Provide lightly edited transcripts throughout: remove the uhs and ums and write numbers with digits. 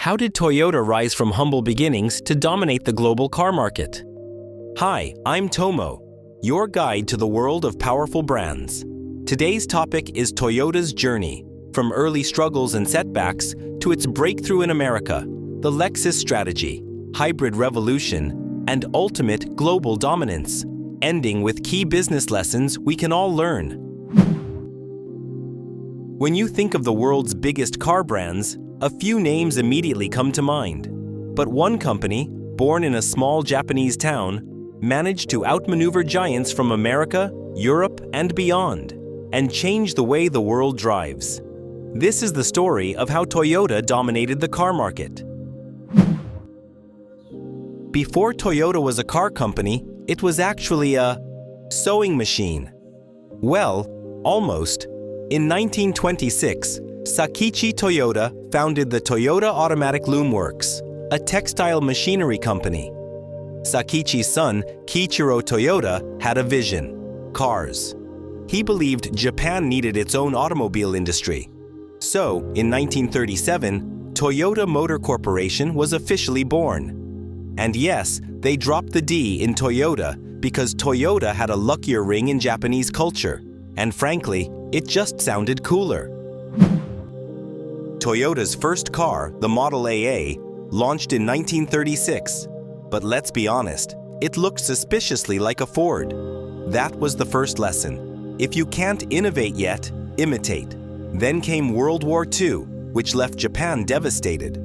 How did Toyota rise from humble beginnings to dominate the global car market? Hi, I'm Tomo, your guide to the world of powerful brands. Today's topic is Toyota's journey, from early struggles and setbacks to its breakthrough in America, the Lexus strategy, hybrid revolution, and ultimate global dominance, ending with key business lessons we can all learn. When you think of the world's biggest car brands, a few names immediately come to mind. But one company, born in a small Japanese town, managed to outmaneuver giants from America, Europe, and beyond, and change the way the world drives. This is the story of how Toyota dominated the car market. Before Toyota was a car company, it was actually a sewing machine. Well, almost. In 1926, Sakichi Toyoda founded the Toyota Automatic Loom Works, a textile machinery company. Sakichi's son, Kiichiro Toyoda, had a vision: cars. He believed Japan needed its own automobile industry. So, in 1937, Toyota Motor Corporation was officially born. And yes, they dropped the D in Toyota because Toyota had a luckier ring in Japanese culture. And frankly, it just sounded cooler. Toyota's first car, the Model AA, launched in 1936. But let's be honest, it looked suspiciously like a Ford. That was the first lesson. If you can't innovate yet, imitate. Then came World War II, which left Japan devastated.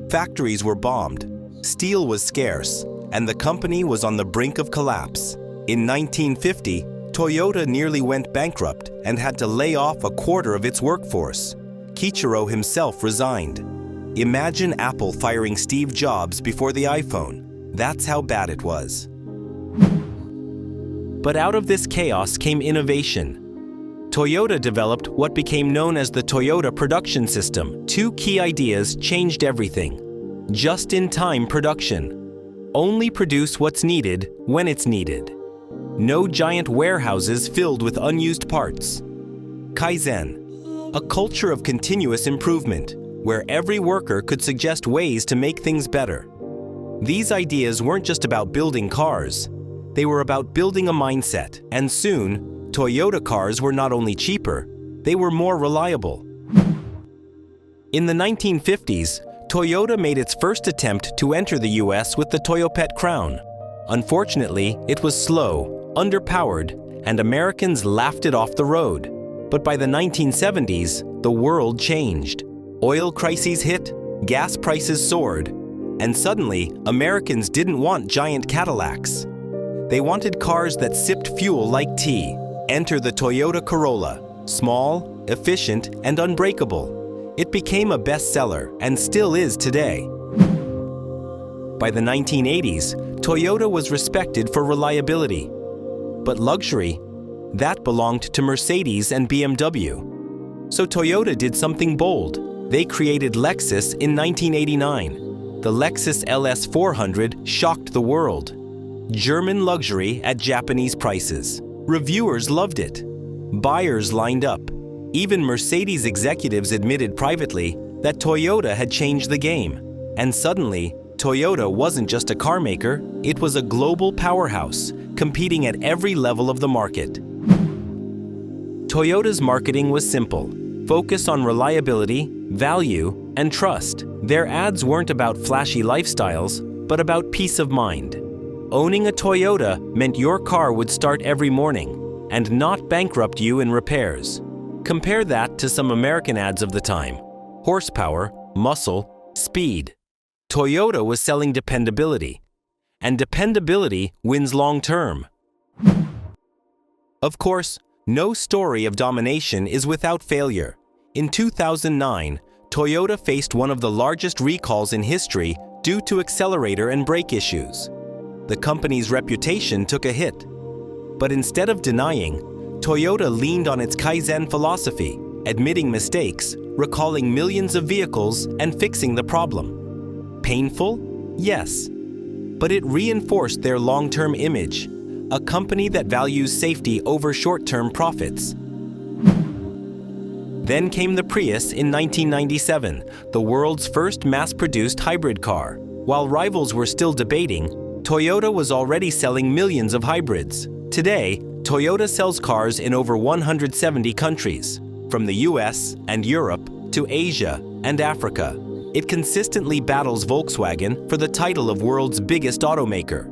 Factories were bombed, steel was scarce, and the company was on the brink of collapse. In 1950, Toyota nearly went bankrupt and had to lay off a quarter of its workforce. Kiichiro himself resigned. Imagine Apple firing Steve Jobs before the iPhone. That's how bad it was. But out of this chaos came innovation. Toyota developed what became known as the Toyota Production System. Two key ideas changed everything. Just-in-time production. Only produce what's needed when it's needed. No giant warehouses filled with unused parts. Kaizen, a culture of continuous improvement, where every worker could suggest ways to make things better. These ideas weren't just about building cars. They were about building a mindset, and soon, Toyota cars were not only cheaper, they were more reliable. In the 1950s, Toyota made its first attempt to enter the US with the Toyopet Crown. Unfortunately, it was slow, underpowered, and Americans laughed it off the road. But by the 1970s, the world changed. Oil crises hit, gas prices soared, and suddenly, Americans didn't want giant Cadillacs. They wanted cars that sipped fuel like tea. Enter the Toyota Corolla, small, efficient, and unbreakable. It became a bestseller and still is today. By the 1980s, Toyota was respected for reliability. But luxury, that belonged to Mercedes and BMW. So Toyota did something bold. They created Lexus in 1989. The Lexus LS 400 shocked the world. German luxury at Japanese prices. Reviewers loved it. Buyers lined up. Even Mercedes executives admitted privately that Toyota had changed the game. And suddenly, Toyota wasn't just a car maker, it was a global powerhouse, competing at every level of the market. Toyota's marketing was simple: focus on reliability, value, and trust. Their ads weren't about flashy lifestyles, but about peace of mind. Owning a Toyota meant your car would start every morning and not bankrupt you in repairs. Compare that to some American ads of the time: horsepower, muscle, speed. Toyota was selling dependability, and dependability wins long-term. Of course, no story of domination is without failure. In 2009, Toyota faced one of the largest recalls in history due to accelerator and brake issues. The company's reputation took a hit. But instead of denying, Toyota leaned on its Kaizen philosophy, admitting mistakes, recalling millions of vehicles, and fixing the problem. Painful? Yes. But it reinforced their long-term image, a company that values safety over short-term profits. Then came the Prius in 1997, the world's first mass-produced hybrid car. While rivals were still debating, Toyota was already selling millions of hybrids. Today, Toyota sells cars in over 170 countries, from the US and Europe to Asia and Africa. It consistently battles Volkswagen for the title of world's biggest automaker.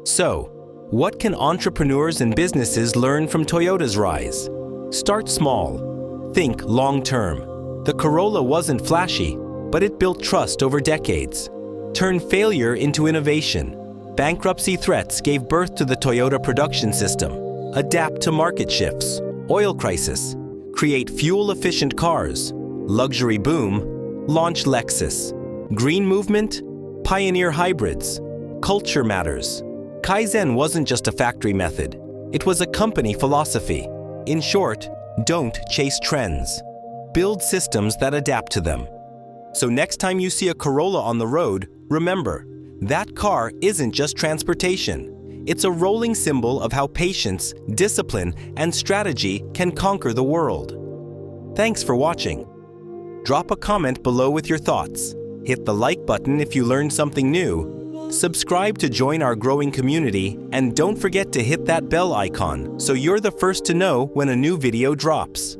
So, what can entrepreneurs and businesses learn from Toyota's rise? Start small. Think long-term. The Corolla wasn't flashy, but it built trust over decades. Turn failure into innovation. Bankruptcy threats gave birth to the Toyota production system. Adapt to market shifts. Oil crisis. Create fuel-efficient cars. Luxury boom. Launch Lexus. Green movement. Pioneer hybrids. Culture matters. Kaizen wasn't just a factory method. It was a company philosophy. In short, don't chase trends. Build systems that adapt to them. So next time you see a Corolla on the road, remember, that car isn't just transportation. It's a rolling symbol of how patience, discipline, and strategy can conquer the world. Thanks for watching. Drop a comment below with your thoughts. Hit the like button if you learned something new. Subscribe to join our growing community, and don't forget to hit that bell icon so you're the first to know when a new video drops.